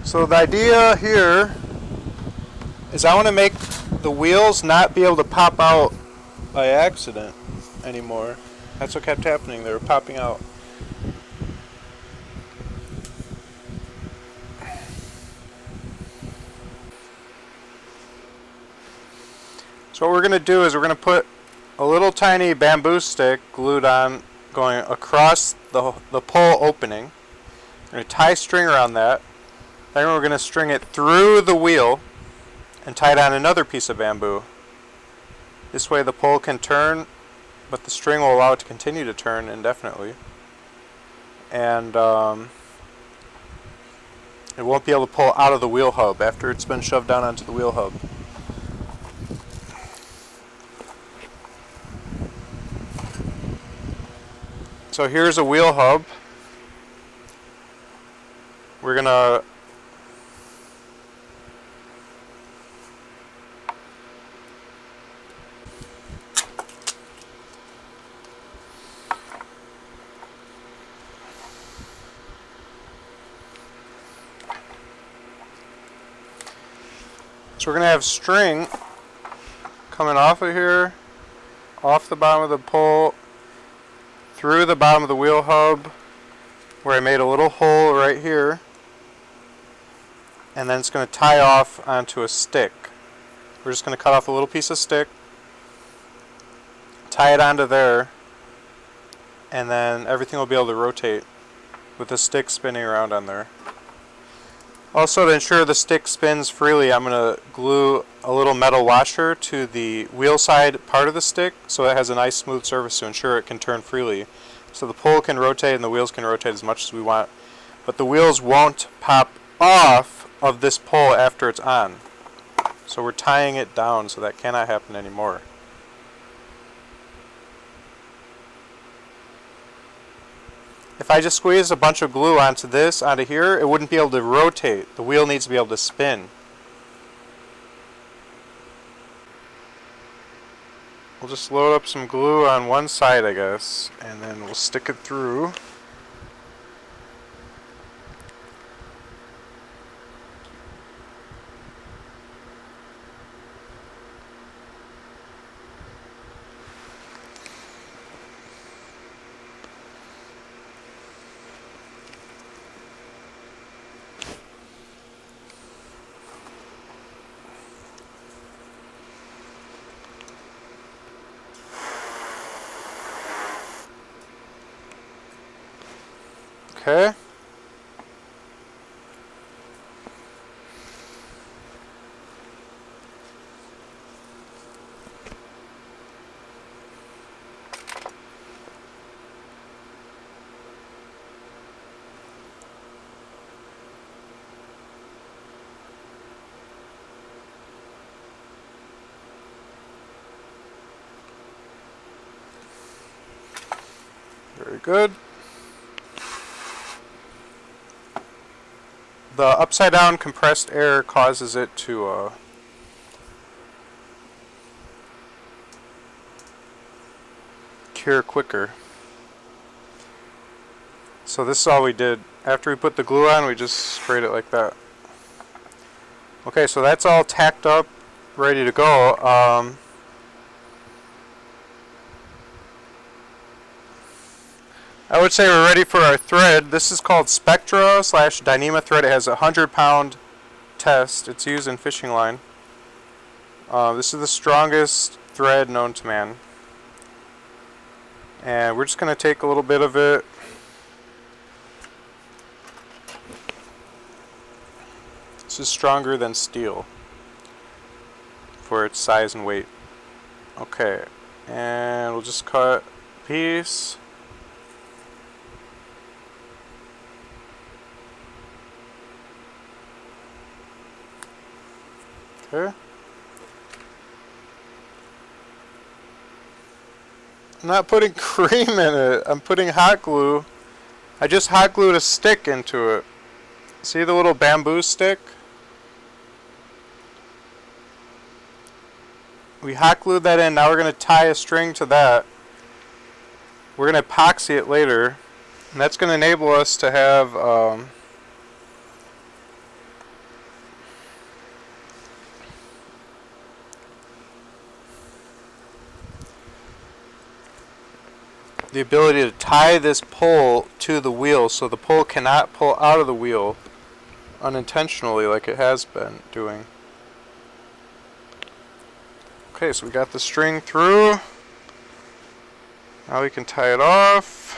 So the idea here is I want to make the wheels not be able to pop out by accident anymore. That's what kept happening. They were popping out. So what we're going to do is we're going to put a little tiny bamboo stick glued on going across the pole opening. We're going to tie string around that. Then we're going to string it through the wheel and tie it on another piece of bamboo. This way the pole can turn, but the string will allow it to continue to turn indefinitely. And it won't be able to pull out of the wheel hub after it's been shoved down onto the wheel hub. So here's a wheel hub. We're gonna have string coming off of here, off the bottom of the pole, through the bottom of the wheel hub, where I made a little hole right here, and then it's going to tie off onto a stick. We're just going to cut off a little piece of stick, tie it onto there, and then everything will be able to rotate with the stick spinning around on there. Also, to ensure the stick spins freely, I'm going to glue a little metal washer to the wheel side part of the stick so it has a nice smooth surface to ensure it can turn freely. So the pole can rotate and the wheels can rotate as much as we want. But the wheels won't pop off of this pole after it's on. So we're tying it down so that cannot happen anymore. If I just squeeze a bunch of glue onto here, it wouldn't be able to rotate. The wheel needs to be able to spin. We'll just load up some glue on one side, I guess, and then we'll stick it through. Okay. Very good. The upside down compressed air causes it to cure quicker. So this is all we did. After we put the glue on, we just sprayed it like that. Okay, so that's all tacked up, ready to go. I would say we're ready for our thread. This is called Spectra / Dyneema thread. It has a 100-pound test. It's used in fishing line. This is the strongest thread known to man. And we're just going to take a little bit of it. This is stronger than steel for its size and weight. Okay, and we'll just cut a piece. Okay. I'm not putting cream in it. I'm putting hot glue. I just hot glued a stick into it. See the little bamboo stick? We hot glued that in. Now we're going to tie a string to that. We're going to epoxy it later. And that's going to enable us to have the ability to tie this pole to the wheel so the pole cannot pull out of the wheel unintentionally like it has been doing. Okay, so we got the string through. Now we can tie it off.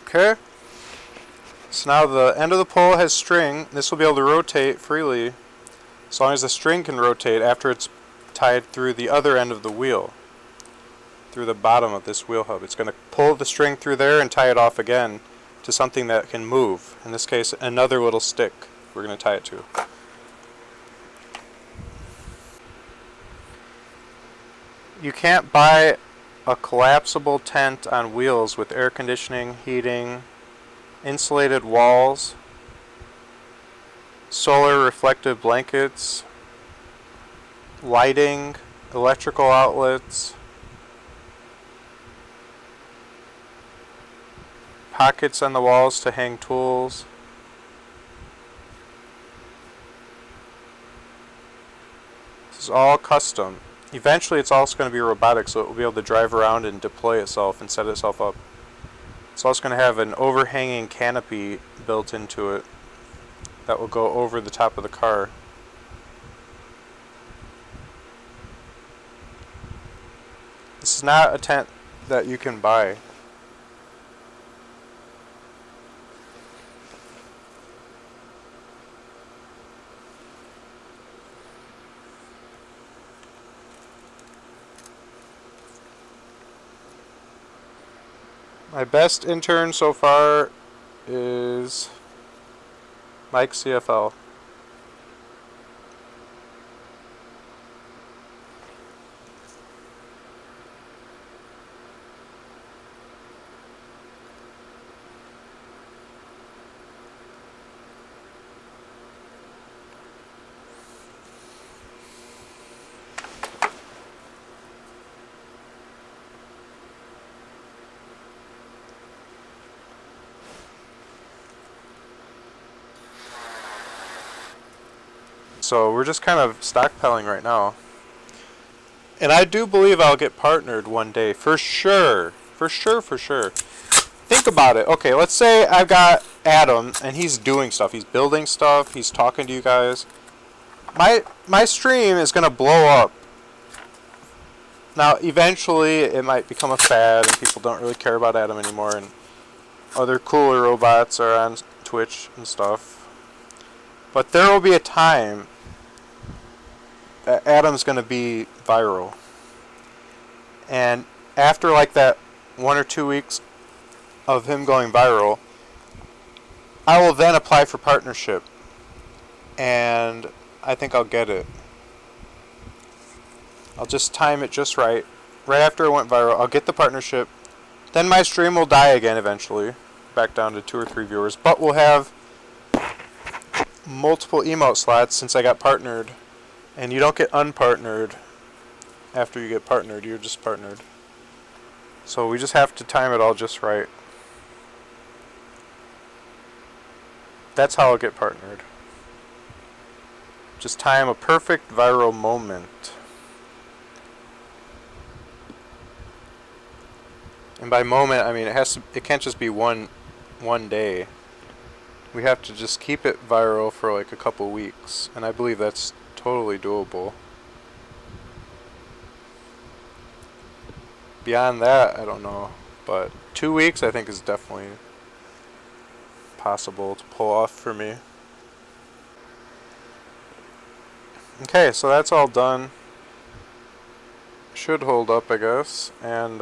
Okay, so now the end of the pole has string. This will be able to rotate freely as long as the string can rotate after it's tied through the other end of the wheel, through the bottom of this wheel hub. It's going to pull the string through there and tie it off again to something that can move. In this case, another little stick we're going to tie it to. You can't buy a collapsible tent on wheels with air conditioning, heating, insulated walls, solar reflective blankets, lighting, electrical outlets, pockets on the walls to hang tools. This is all custom. Eventually it's also going to be robotic, so it will be able to drive around and deploy itself and set itself up. It's also going to have an overhanging canopy built into it that will go over the top of the car. This is not a tent that you can buy. My best intern so far is Mike CFL. So we're just kind of stockpiling right now. And I do believe I'll get partnered one day, for sure. For sure, for sure. Think about it. Okay, let's say I've got Adam, and he's doing stuff. He's building stuff. He's talking to you guys. My stream is going to blow up. Now, eventually, it might become a fad, and people don't really care about Adam anymore, and other cooler robots are on Twitch and stuff. But there will be a time that Adam's going to be viral. And after like that 1 or 2 weeks of him going viral, I will then apply for partnership. And I think I'll get it. I'll just time it just right. Right after it went viral, I'll get the partnership. Then my stream will die again eventually. Back down to 2 or 3 viewers. But we'll have multiple emote slots since I got partnered. And you don't get unpartnered after you get partnered. You're just partnered. So we just have to time it all just right. That's how I'll get partnered. Just time a perfect viral moment. And by moment, I mean it can't just be one day. We have to just keep it viral for like a couple weeks, and I believe that's totally doable. Beyond that, I don't know, but 2 weeks I think is definitely possible to pull off for me. Okay, so that's all done. Should hold up, I guess, and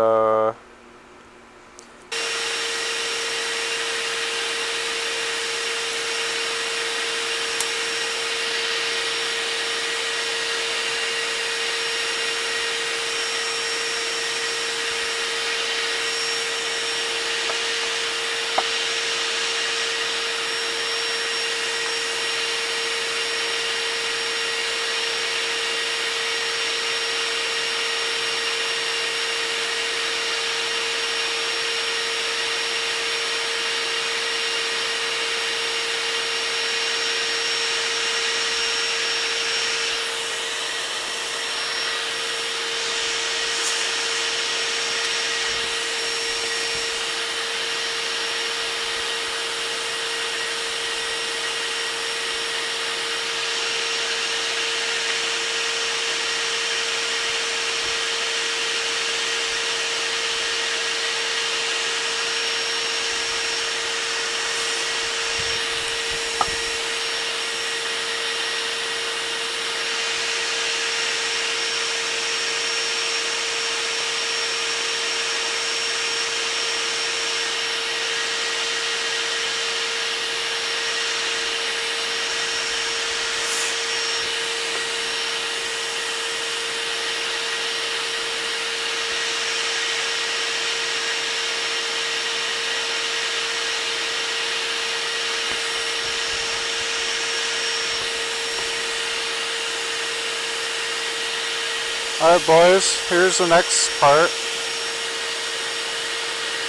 Alright boys, here's the next part.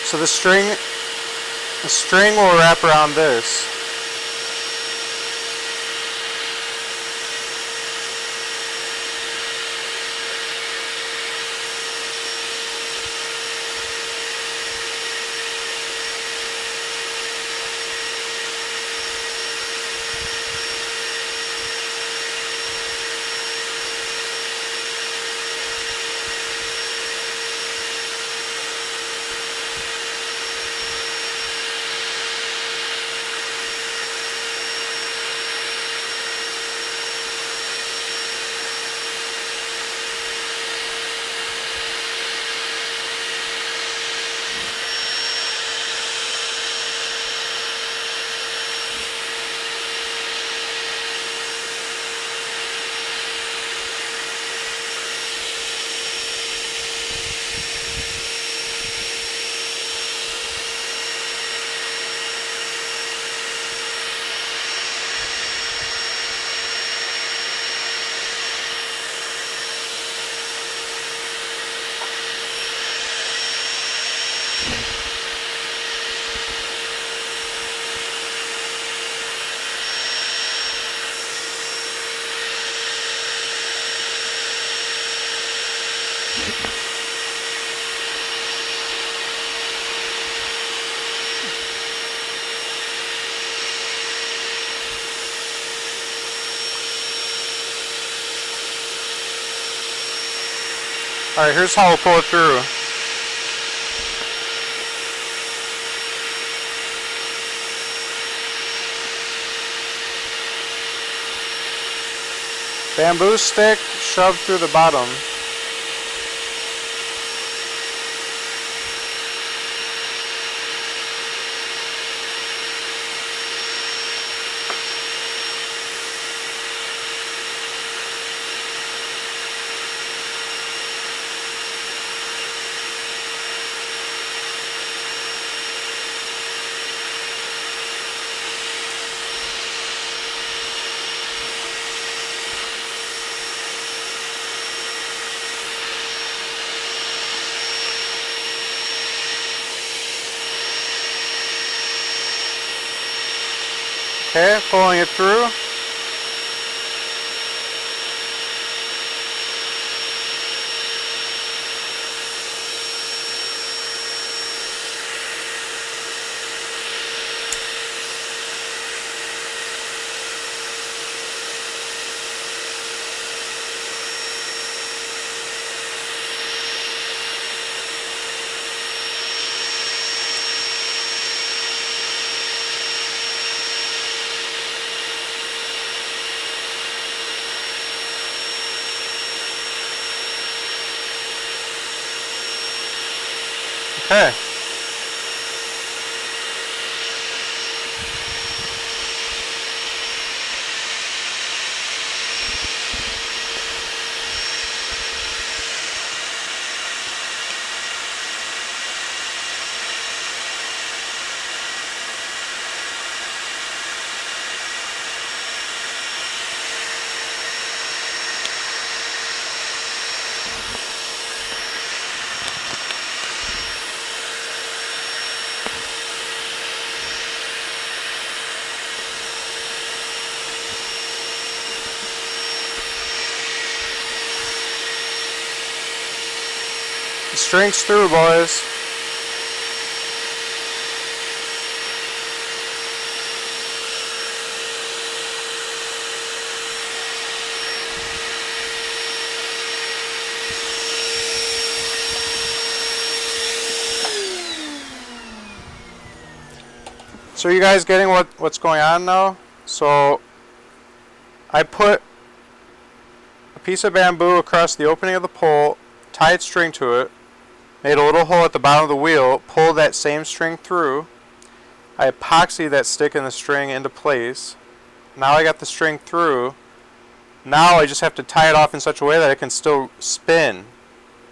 So the string will wrap around this. Alright, here's how we'll pull it through. Bamboo stick shoved through the bottom. Okay, pulling it through. Okay. The string's through, boys. So are you guys getting what's going on now? So I put a piece of bamboo across the opening of the pole, tied string to it, made a little hole at the bottom of the wheel, pulled that same string through. I epoxied that stick and the string into place. Now I got the string through. Now I just have to tie it off in such a way that it can still spin,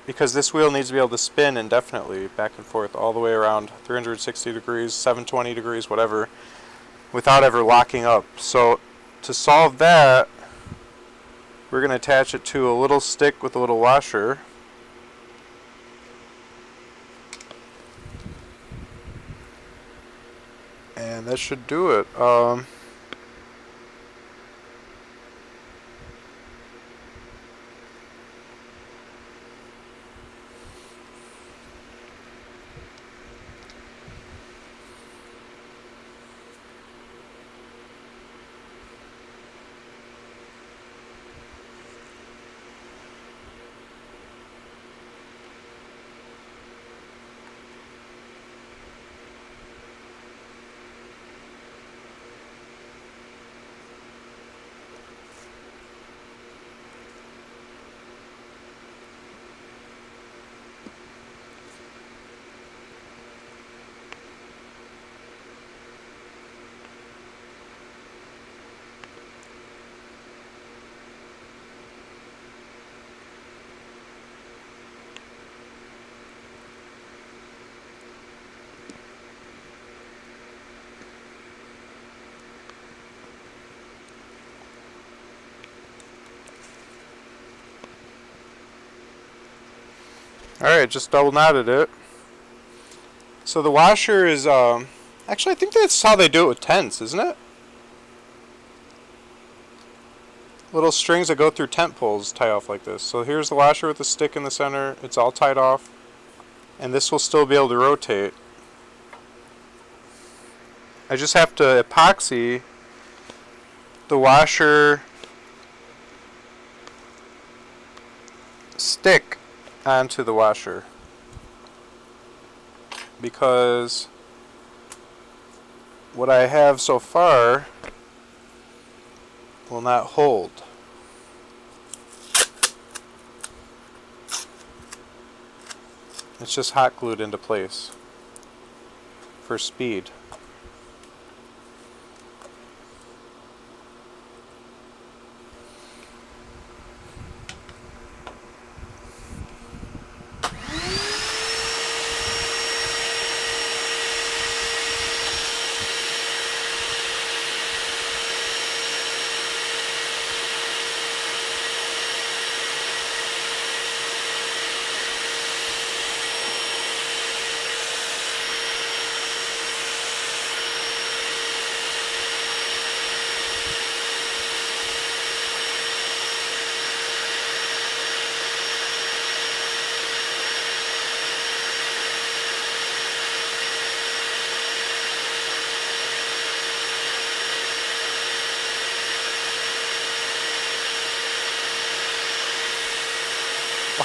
because this wheel needs to be able to spin indefinitely back and forth all the way around 360 degrees, 720 degrees, whatever, without ever locking up. So to solve that, we're going to attach it to a little stick with a little washer. And that should do it. Alright, just double knotted it. So the washer is, actually I think that's how they do it with tents, isn't it? Little strings that go through tent poles tie off like this. So here's the washer with the stick in the center. It's all tied off. And this will still be able to rotate. I just have to epoxy the washer stick onto the washer, because what I have so far will not hold. It's just hot glued into place for speed.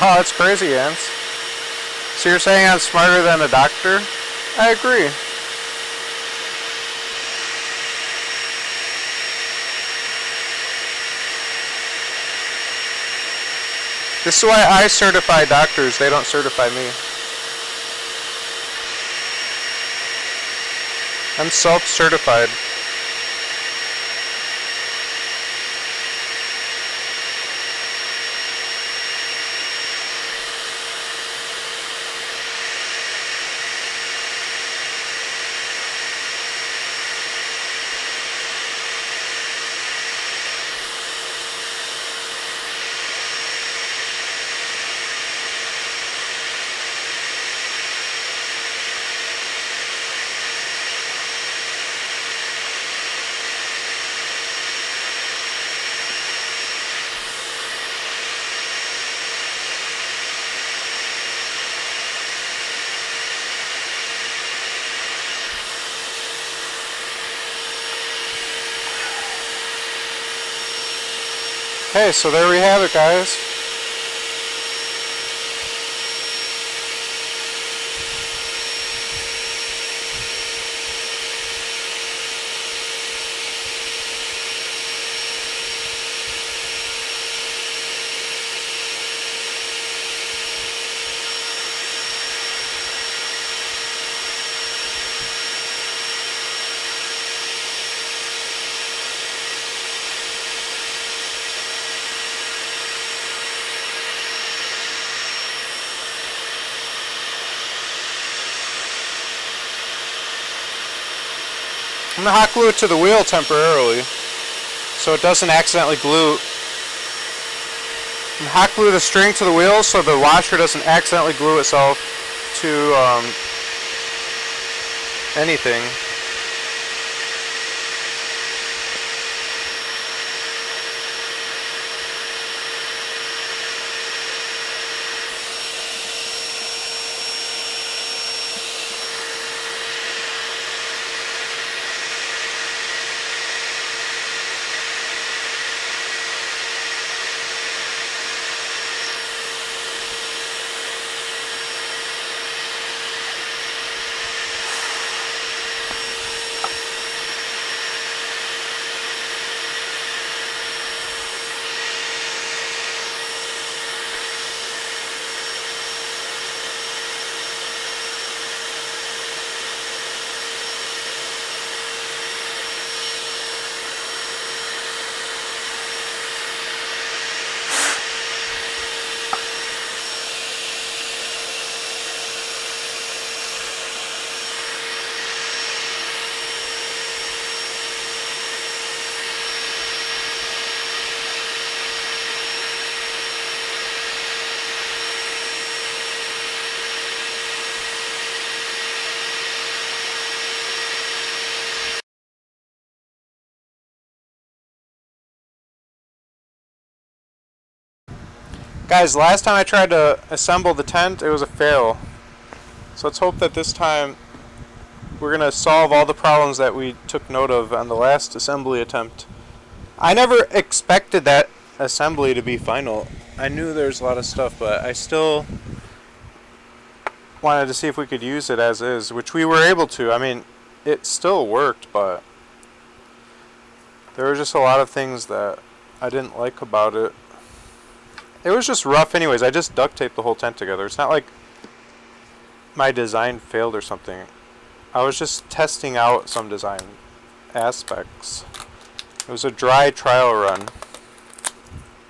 Wow, that's crazy, Ants. So you're saying I'm smarter than a doctor? I agree. This is why I certify doctors, they don't certify me. I'm self-certified. Okay, so there we have it, guys. I'm going to hot glue it to the wheel temporarily so it doesn't accidentally glue And hot glue the string to the wheel so the washer doesn't accidentally glue itself to anything. Guys, last time I tried to assemble the tent, it was a fail. So let's hope that this time we're going to solve all the problems that we took note of on the last assembly attempt. I never expected that assembly to be final. I knew there's a lot of stuff, but I still wanted to see if we could use it as is, which we were able to. I mean, it still worked, but there were just a lot of things that I didn't like about it. It was just rough anyways. I just duct taped the whole tent together. It's not like my design failed or something. I was just testing out some design aspects. It was a dry trial run.